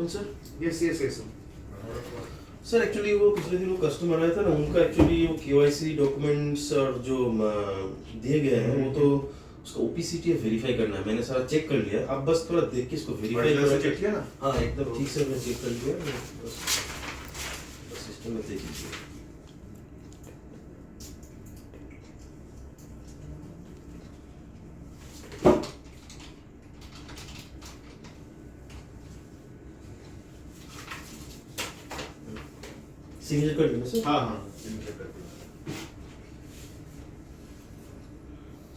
इन sir. Yes yes yes sir actually वो पिछले दिन वो कस्टमर आया था ना, उनका एक्चुअली वो केवाईसी डॉक्यूमेंट्स और जो दिए गए हैं वो तो उसका ओपीसीटी वेरीफाई करना है। मैंने सारा चेक कर लिया, अब बस थोड़ा देख के इसको वेरीफाई बढ़िया से चेक किया ना? हाँ एकदम ठीक से मैं चेक कर लिया, बस सिस्टम में देख लीजिए। सिग्नेचर कर लेना सर। हाँ हाँ signature कर दिया।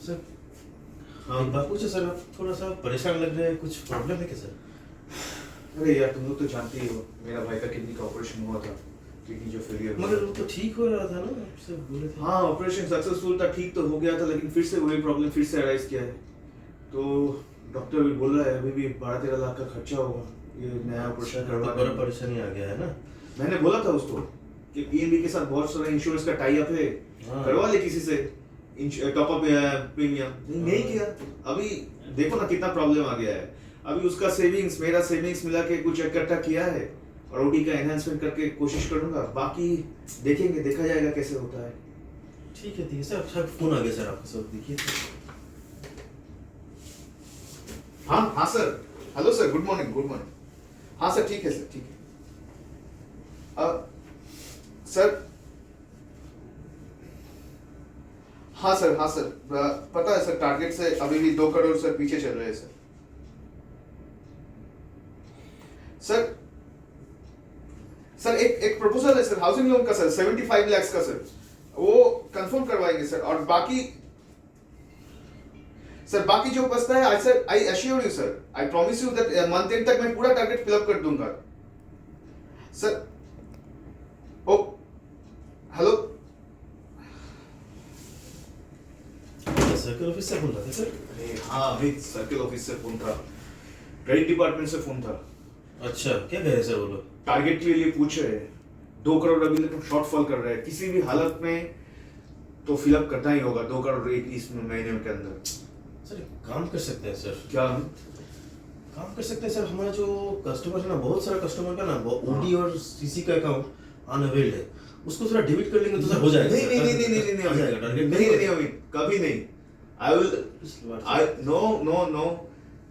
सर हाँ एक बात पूछे सर, आप थोड़ा सा परेशान लग रहे हैं, कुछ प्रॉब्लम है क्या सर? अरे यार तुम लोग तो जानते ही हो मेरा भाई का किडनी का ऑपरेशन हुआ था, किडनी जो फेलियर मगर वो तो ठीक हो रहा था ना, आपसे बोले थे। हाँ ऑपरेशन सक्सेसफुल था, ठीक तो हो गया था, लेकिन फिर से वही प्रॉब्लम फिर से अराइज किया है। तो डॉक्टर भी बोल रहा है अभी भी 12-13 लाख का खर्चा होगा ये नया ऑपरेशन तो करवाने बड़ा में। परेशानी आ गया है ना। मैंने बोला था उसको कि पीएनबी के साथ बहुत सारा इंश्योरेंस का टाई अप है, हाँ। करवा ले किसी से टॉप अप प्रीमियम। नहीं किया। अभी देखो ना कितना प्रॉब्लम आ गया है। अभी उसका सेविंग्स मेरा सेविंग्स मिला के कुछ इकट्ठा किया है और ओडी का एनहांसमेंट करके कोशिश करूंगा, बाकी देखेंगे, देखा जाएगा कैसे होता है। ठीक है सर। अच्छा फोन आ गया सर आपका सर, देखिए। हाँ हाँ sir, hello sir, good morning good morning. हाँ सर ठीक है सर, ठीक है। सर हाँ सर पता है सर, टारगेट से अभी भी 2 करोड़ सर पीछे चल रहे हैं सर। सर एक प्रपोजल है सर हाउसिंग लोन का सर 75 लाख का सर, वो कंफर्म करवाएंगे सर। और बाकी जो बचता है I assure you sir, I promise you that month and तक मैं पूरा टारगेट फिल अप कर दूंगा सर। ओ हेलो सर्कल ऑफिस से फोन था सर? अरे हाँ अभी सर्कल ऑफिस से फोन था, क्रेडिट डिपार्टमेंट से फोन था। अच्छा क्या कह रहे हैं सर वो लोग? टारगेट के लिए पूछ रहे हैं, 2 करोड़ अभी तक शॉर्टफॉल कर रहे हैं, किसी भी हालत में तो फिलअप करना ही होगा 2 करोड़ इस महीने के अंदर। सर एक काम कर सकते हैं सर। क्या काम कर सकते हैं सर, हमारा जो कस्टमर है ना, बहुत सारा कस्टमर का ना ओडी और सीसी का अकाउंट अनअवेल्ड है, उसको थोड़ा डेबिट कर लेंगे तो सर हो जाएगा। नहीं हो जाएगा टारगेट। नहीं अमित, कभी नहीं। नो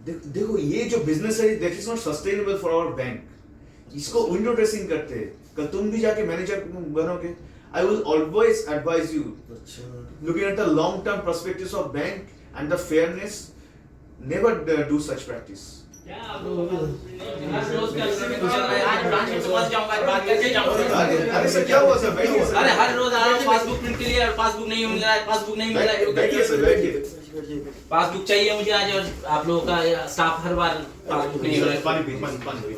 देखो ये जो बिजनेस है that is not sustainable for our bank. इसको विंडो ड्रेसिंग करते हैं, कल तुम भी जाके मैनेजर बनोगे। I will always advise you, looking at the long-term perspectives of bank and the fairness, never do such practice. अरे सर क्या हुआ सर, बैठिए सर। अरे हर रोज आ रहा हूँ पासबुक प्रिंट के लिए और पासबुक नहीं मिल रहा है, पासबुक नहीं मिल रहा है। बैठिए सर, बैठिए। पासबुक चाहिए मुझे आज, और आप लोगों का स्टाफ हर बार पासबुक नहीं मिल रहा है। पानी।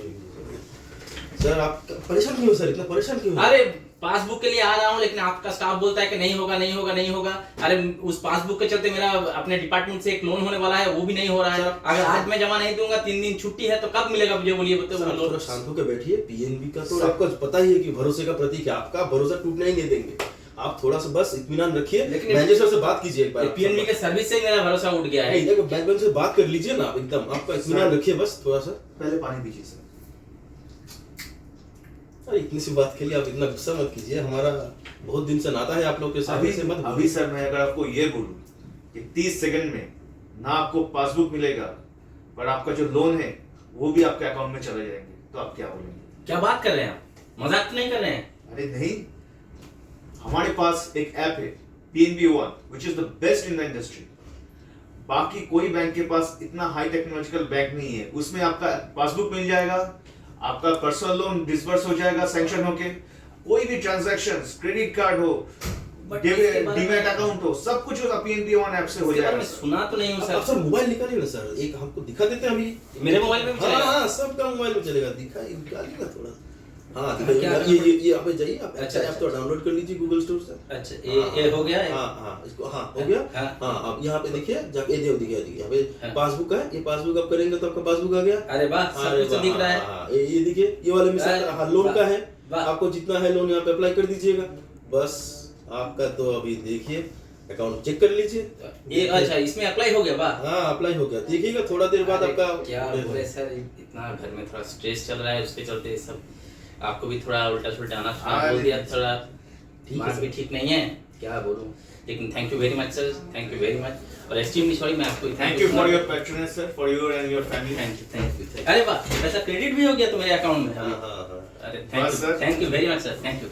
सर आप परेशान क्यों हो सर, इतना परेशान क्यों हो? अरे पासबुक के लिए आ रहा हूँ, लेकिन आपका स्टाफ बोलता है कि नहीं होगा। अरे उस पासबुक के चलते मेरा अपने डिपार्टमेंट से एक लोन होने वाला है, वो भी नहीं हो रहा है। अगर आज मैं जमा नहीं दूंगा, 3 दिन छुट्टी है, तो कब मिलेगा मुझे बोलिए? थोड़ा शांत होकर बैठिए। पीएनबी का तो आपको पता ही है कि भरोसे का प्रतीक है, आपका भरोसा टूटने ही नहीं देंगे। आप थोड़ा सा बस इत्मीनान रखिए, मैनेजर से बात कीजिए एक बार। पीएनबी के सर्विस से मेरा भरोसा उठ गया है। देखो बैंक से बात कर लीजिए ना, एकदम आपका इत्मीनान रखिए बस थोड़ा सा। पहले पानी पीजिए सर। अरे इतनी सी बात के लिए आप इतना गुस्सा मत कीजिए, हमारा बहुत दिन से नाता है आप लोग के साथ। अभी सर मैं अगर आपको ये बोलूं कि 30 सेकंड में ना आपको पासबुक मिलेगा, पर आपका जो लोन है वो भी आपके अकाउंट में चले जाएंगे, तो आप क्या बोलेंगे? क्या बात कर रहे हैं आप? मजाक तो नहीं कर रहे हैं? अरे नहीं, हमारे पास एक ऐप है PNB One, which is the best in the industry. बाकी कोई बैंक के पास इतना हाई टेक्नोलॉजिकल बैंक नहीं है। उसमें आपका पासबुक मिल जाएगा, आपका पर्सनल लोन डिसबर्स हो जाएगा सैंक्शन होके, कोई भी ट्रांजैक्शंस, क्रेडिट कार्ड हो, डीमैट अकाउंट हो, सब कुछ उस PNB One ऐप से हो जाएगा। मैं सुना तो नहीं हूँ अब सर मोबाइल निकालिए ना सर, एक हमको दिखा देते हैं अभी। मेरे मोबाइल में भी चलेगा? हाँ सबका मोबाइल में चलेगा, निकालिए ना थोड़ा। हाँ दिखाइए, ये आप जाइए, आप अच्छा आप तो डाउनलोड कर लीजिए गूगल स्टोर से। अच्छा ये हो गया है? हाँ इसको हाँ हो गया। हाँ अब यहाँ पे देखिए, जाके ये दिखा यहाँ पे पासबुक है, ये पासबुक आप करेंगे तो आपका पासबुक आ गया। अरे वाह, सब कुछ तो दिख रहा है। ये देखिए, ये वाले में लोन का है, आपको जितना है लोन यहाँ पे अप्लाई कर दीजिएगा बस। आपका तो अभी देखिए अकाउंट चेक कर लीजिए। ये अच्छा इसमें अप्लाई हो गया बा? हाँ अप्लाई हो गया, देखिएगा थोड़ा देर बाद अरे, आपका क्या बोले सर, इतना घर में थोड़ा स्ट्रेस चल रहा है, उसके चलते सब आपको भी थोड़ा उल्टा सुल्टा आना शुरू बोल दिया, थोड़ा दिमाग भी ठीक नहीं है, क्या बोलूं। लेकिन thank you very much sir, thank you very much, और एक्सट्रीमली सॉरी मैं आपको thank you for your patronage sir, for your and your family. Thank you. अरे वाह, वैसा क्रेडिट भी हो गया तो मेरे अकाउंट में। हाँ हाँ हाँ। अरे बस sir. Thank you very much sir, thank you.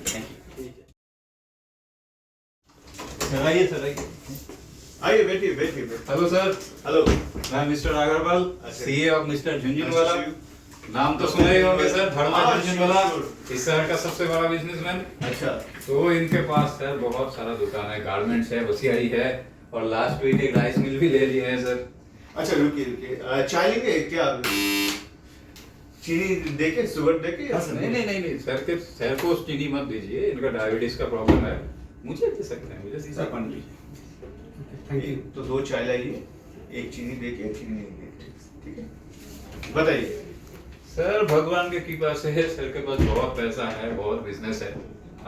आइए सर, आइए। आइए बैठिए बैठिए। Hello sir, hello. मैं मिस्टर अग्रवाल, अच्छा। CA of mister Jhunjhunwala. नाम तो सुने ही होंगे सर, धर्मा हाँ, झुंझुनवाला, sure। इस शहर का सबसे बड़ा बिजनेसमैन। अच्छा। तो इनके पास सर बहुत सारा दुकान है, गारमेंट्स है, बसियारी है, और लास्ट वीक एक राइस मिल भी ले लिए हैं सर। अच्छा रुकिए रुकिए, चाय लेंगे क्या? चीनी देके, शुगर देके? नहीं सर को चीनी मत दीजिए, इनका डायबिटीज का प्रॉब्लम है। मुझे दे सकते हैं, मुझे सीधा पानी दीजिए। Thank you. तो 2 चाय लाइए, एक चीनी देके, एक चीनी नहीं देके, ठीक है? बताइए। सर भगवान की कृपा से है, सर के पास बहुत पैसा है, बहुत बिजनेस है।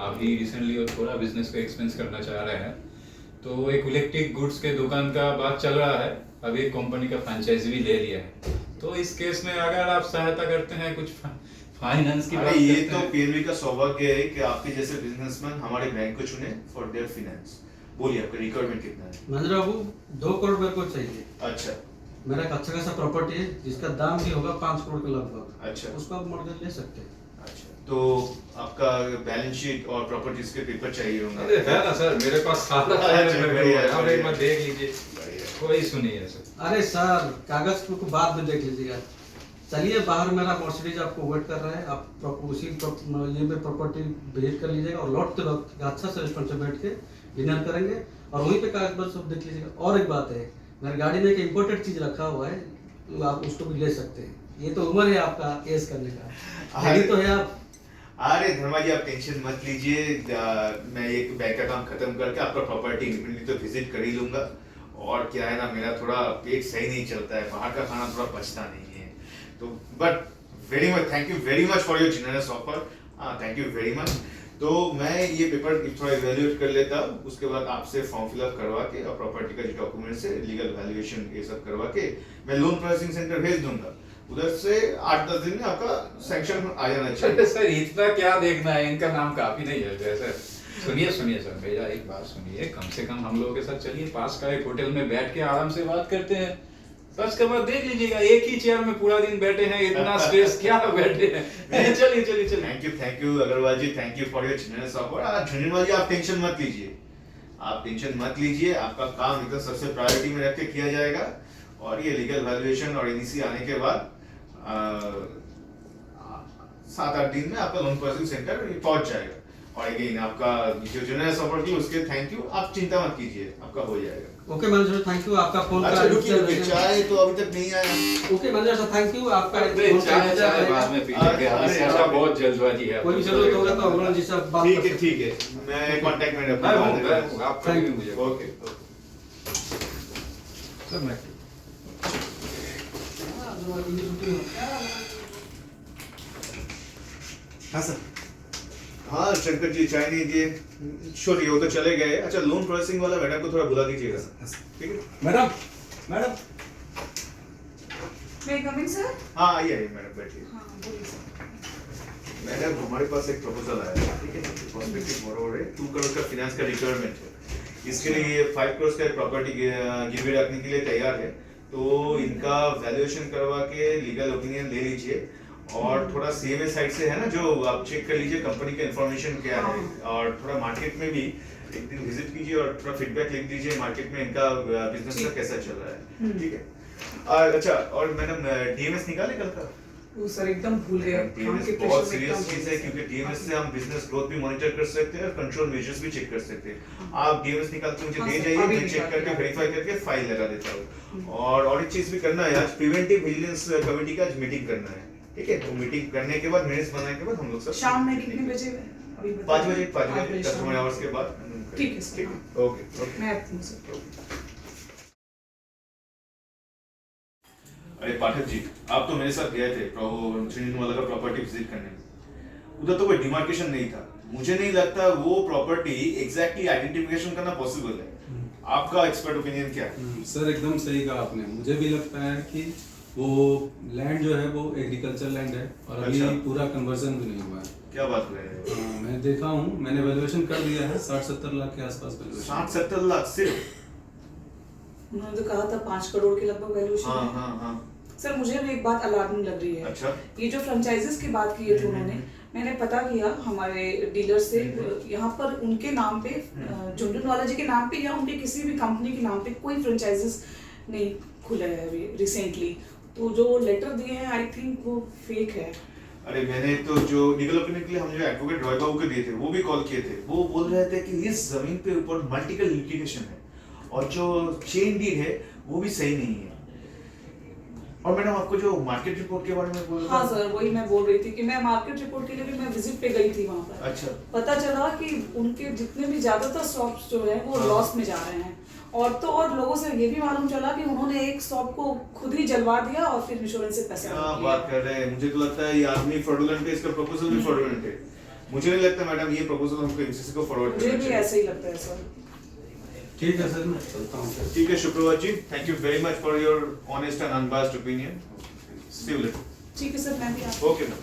अभी रिसेंटली और थोड़ा बिजनेस को एक्सपेंस करना चाह रहे हैं, तो एक इलेक्ट्रिक गुड्स के दुकान का बात चल रहा है, अभी एक कंपनी का फ्रेंचाइज भी ले लिया है। तो इस केस में अगर आप सहायता करते हैं, कुछ फाइनेंस की बात अरे ये करते तो हैं। पीएनबी का सौभाग्य है कि आपके जैसे बिजनेसमैन हमारे बैंक को चुने फॉर देयर फाइनेंस। बोलिए आपका रिक्वायरमेंट कितना है? महेंद्र बाबू 2 करोड़ मेरे को चाहिए। अच्छा मेरा एक अच्छा खासा प्रॉपर्टी है जिसका दाम भी होगा 5 करोड़ के लगभग। अच्छा उसको आप मॉर्गेज ले सकते हैं। अच्छा, तो आपका बैलेंस शीट और प्रॉपर्टीज के पेपर चाहिए अरे होंगे? है ना सर, मेरे पास सारा अच्छा, फाइल में बढ़िया, है, आप एक बार बढ़िया। देख लीजिए, कोई सुनिए सर। अरे सर कागज को बाद में देख लीजिएगा। चलिए बाहर मेरा मर्सिडीज आपको वेट कर रहा है, आप उसी ये में प्रॉपर्टी विजिट कर लीजिएगा, और लौटते वक्त अच्छा से रेस्टोरेंट से बैठ के डिनर करेंगे, और वहीं पे कागज सब देख लीजिएगा। और एक बात है, मेरी गाड़ी में एक इम्पोर्टेड चीज रखा हुआ है, तो आप उसको भी ले सकते हैं। ये तो उम्र है आपका ऐश करने का, यही तो है आप। अरे धर्मा जी आप टेंशन मत लीजिए, मैं एक बैंक का काम खत्म करके आपका प्रॉपर्टी इंडिपेंडेंटली तो विजिट कर ही लूंगा। और क्या है ना, मेरा थोड़ा पेट सही नहीं चलता है, बाहर का खाना थोड़ा पचता नहीं है, तो but very much thank you very much for your generous offer. Thank you very much. तो मैं ये पेपर थोड़ा इवेल्युएट कर लेता हूँ, उसके बाद आपसे फॉर्म फिलअप करवा के और प्रॉपर्टी का जो डॉक्यूमेंट्स है, लीगल वैल्यूएशन ये सब करवा के मैं लोन प्रोसेसिंग सेंटर भेज दूंगा। उधर से 8-10 दिन में आपका सैंक्शन आ जाना चाहिए। सर इतना क्या देखना है, इनका नाम काफी नहीं है सर। सुनिए सर, मेरा एक बात सुनिए, कम से कम हम लोगों के साथ चलिए, पास का एक होटल में बैठ के आराम से बात करते हैं। बस के बाद देख लीजिएगा, एक ही चेयर में पूरा दिन बैठे हैं, इतना स्ट्रेस क्या बैठे हैं। चलिए। Thank you Agarwal ji, thank you for your generous offer. Jhunjhunwala ji आप टेंशन मत लीजिए, आपका काम एकदम सबसे प्रायोरिटी में रख के किया जाएगा, और ये लीगल वैल्यूएशन और एनईसी आने के बाद 7-8 दिन में आपका लोन प्रोसेसिंग सेंटर पहुंच जाएगा। और अगेन आपका जो जेनरस ऑफर की उसके थैंक यू, आप चिंता मत कीजिए, आपका हो जाएगा। ओके मैनेजर, थैंक यू आपका फोन अच्छा रुकिए, चाय तो अभी तक नहीं आया। ओके मैनेजर साहब, थैंक यू आपका चाय बाद में पी लेंगे, अभी ऐसा बहुत जल्दवाजी है। कोई जरूरत होगा तो अग्रवाल जी से आप बात कर सकते हैं। ठीक है, मैं कांटेक्ट में मैं हूं, आप कभी भी मुझे ओके। सर मैं हाँ सर। हाँ शंकर जी चाय नहीं दिए, छोड़िए वो तो चले गए। अच्छा लोन प्रोसेसिंग वाला मैडम को थोड़ा बुला दीजिएगा, ठीक है? Madam May I come in, sir? हाँ आइए मैडम बैठिए। हाँ बोलिए सर। मैडम हमारे पास एक प्रपोजल आया है, ठीक है? प्रोस्पेक्टिव बोरोवर है, 2 करोड़ का फाइनेंस का रिक्वायरमेंट है। इसके लिए ये 5 करोड़ का प्रॉपर्टी गिरवी रखने के लिए तैयार है, तो इनका वैल्यूएशन करवा के लीगल ओपिनियन ले लीजिए, और थोड़ा सीएमए साइड से है ना जो आप चेक कर लीजिए कंपनी का इंफॉर्मेशन क्या है, और थोड़ा मार्केट में भी एक दिन विजिट कीजिए और थोड़ा फीडबैक लिख दीजिए मार्केट में इनका बिजनेस का कैसा चल रहा है, ठीक है? अच्छा और मैडम डीएमएस निकाले कल का? वो सर एकदम भूल गए, काम डीएमएस के बहुत प्रेशर में सीरियस एकदम चीज है, क्योंकि डीएमएस से हम बिजनेस ग्रोथ भी मॉनिटर कर सकते हैं और कंट्रोल मेजर्स भी चेक कर सकते हैं। आप डीएमएस निकाल के मुझे हाँ दे सर, जाइए, अभी मैं चेक निकाल करके के वेरीफाई करके फाइल लगा देता हूँ। और एक चीज भी करना है, आज प्रिवेंटिव विजिलेंस कमेटी का आज मीटिंग करना है, ठीक है? तो मीटिंग करने के बाद मिनट्स बनाने के बाद हम लोग सब शाम में कितने बजे? अभी 5 बजे शाम कस्टमर में। आवर्स के बाद। ठीक है सर, ठीक हाँ। है, ओके। मैं आती हूँ सर। अरे पाठक जी, आप तो मेरे साथ गए थे झुंझुनवाला का प्रॉपर्टी विजिट करने, उधर तो कोई डिमार्केशन नहीं था। मुझे नहीं लगता वो प्रॉपर्टी एग्जैक्टली आइडेंटिफिकेशन करना पॉसिबल है। आपका एक्सपर्ट ओपिनियन क्या है? सर एकदम सही कहा आपने। मुझे भी लगता है कि वो लैंड जो है वो एग्रीकल्चर लैंड है और अभी अच्छा। पूरा कन्वर्जन भी नहीं हुआ है। क्या बात कर रहे हैं? मैं देखा हूँ, मैंने वैल्यूएशन कर दिया है 60-70 लाख के आसपास वैल्यूएशन। 60-70 लाख सिर्फ? उन्होंने तो कहा था 5 करोड़ के लगभग वैल्यूएशन हाँ है। हाँ हाँ। सर मुझे भी एक बात अलार्मिंग लग रही है। अच्छा। ये जो फ्रेंचाइजीज की बात की थे उन्होंने, मैंने पता किया हमारे डीलर से, यहाँ पर उनके नाम पे झुंझुनवाला जी के नाम पे या उनके किसी भी कंपनी के नाम पे कोई फ्रेंचाइजीज नहीं खुला है अभी रिसेंटली। तो जो लेटर दिए हैं आई थिंक वो फेक है। अरे मैंने तो जो लीगल ओपिनियन के लिए हम जो एडवोकेट रॉय बाबू के दिए थे वो भी कॉल किए थे। वो बोल रहे थे कि इस जमीन पे ऊपर मल्टीपल लिटिगेशन है और जो चेन डीड है वो भी सही नहीं है। और मैडम आपको जो मार्केट रिपोर्ट के बारे में बोल रहा हाँ सर, वही मैं बोल रही थी कि मैं मार्केट रिपोर्ट के लिए भी मैं विजिट पे गई थी वहाँ पर। अच्छा। पता चला कि उनके जितने भी ज्यादातर शॉप्स जो है वो लॉस में जा रहे हैं। और तो और लोगों से ये भी मालूम चला कि उन्होंने एक शॉप को खुद ही जलवा दिया और फिर इंश्योरेंस से पैसा क्या लिया। बात कर रहे हैं? मुझे तो लगता है ये आदमी फ्रॉडुलेंट है, इसका प्रपोजल भी फ्रॉडुलेंट है। मुझे नहीं लगता मैडम ये प्रपोजल हमको एमसीसी को फॉरवर्ड मुझे करना भी चाहिए। ऐसा ही लगता है सर। ठीक है सर, मैं चलता हूँ फिर। ठीक है Shukrawar ji, thank you very much for your honest and unbiased opinion. See you later. ठीक है सर, मैं भी आपको ओके मैम।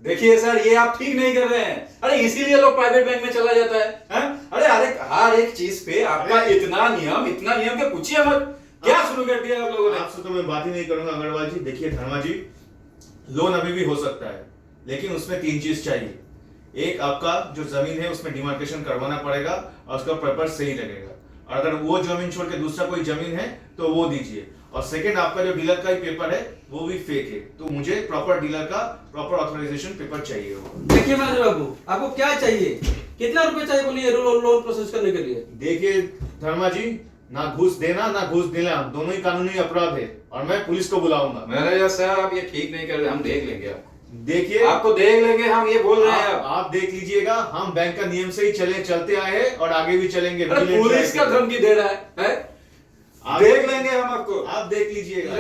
देखिए सर, ये आप ठीक नहीं कर रहे हैं। अरे इसीलिए लोग प्राइवेट बैंक में चला जाता है, हैं? अरे हर एक चीज पे आपका इतना नियम के पूछिए मत। क्या शुरू कर दिया आप लोगों ने? आपसे तो मैं बात ही नहीं करूंगा अग्रवाल जी। देखिए धर्मा जी, लोन अभी भी हो सकता है लेकिन उसमें 3 चीज चाहिए। एक, आपका जो जमीन है उसमें डिमार्केशन करवाना पड़ेगा और उसका पर्पस सही लगेगा। और अगर वो जमीन छोड़ के दूसरा कोई जमीन है तो वो दीजिए। और सेकंड, आपका जो डीलर का ही पेपर है वो भी फेक है, तो मुझे प्रॉपर डीलर का प्रॉपर ऑथराइजेशन पेपर चाहिए होगा। देखिए मैनेजर बाबू, आपको क्या चाहिए, कितना रुपए चाहिए बोलिए लोन प्रोसेस करने के लिए? देखिए धर्मा जी, ना घूस देना ना घूस देना दोनों ही कानूनी अपराध है और मैं पुलिस को बुलाऊंगा। मैनेजर साहब, आप ये ठीक नहीं कर रहे, हम देख लेंगे। देखिए, आपको देख लेंगे, हम ये बोल रहे हैं। आप देख लीजिएगा। हम बैंक का नियम से ही चलते आए हैं और आगे भी चलेंगे। अरे पुलिस का धमकी दे रहा है? देख लेंगे हम आपको, आप देख लीजिएगा।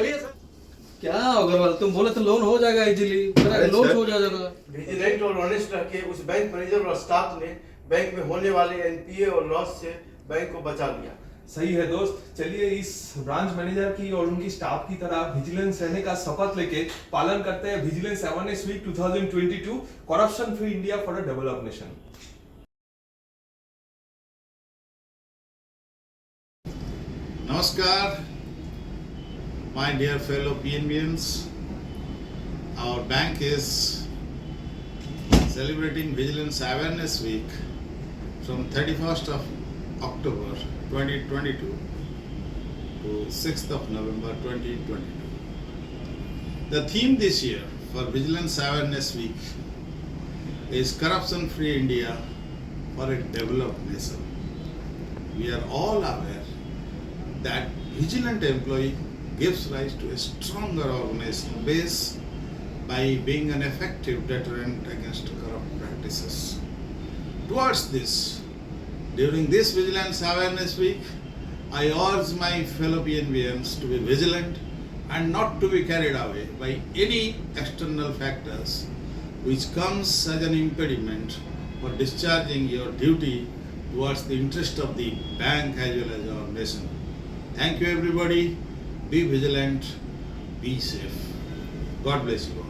क्या अग्रवाल, तुम बोले तो लोन हो जाएगा इजीली, लोन हो जाएगा। विजिलेंट और ऑनेस्ट रह के उस बैंक मैनेजर और स्टाफ ने बैंक में होने वाले एनपीए और लॉस से बैंक को बचा लिया। सही है दोस्त, चलिए इस ब्रांच मैनेजर की और उनकी स्टाफ की तरह विजिलेंस रहने का शपथ लेके पालन करते हैं vigilance awareness week 2022 corruption free India for a develop nation. Namaskar, my dear fellow PNBians. Our bank is celebrating Vigilance Awareness Week from 31st of October 2022 to 6th of November 2022. The theme this year for Vigilance Awareness Week is Corruption Free India for a Developed Nation. We are all aware that vigilant employee gives rise to a stronger organizational base by being an effective deterrent against corrupt practices. Towards this, during this Vigilance Awareness Week, I urge my fellow PNBians to be vigilant and not to be carried away by any external factors which comes as an impediment for discharging your duty towards the interest of the bank as well as our nation. Thank you everybody. Be vigilant. Be safe. God bless you all.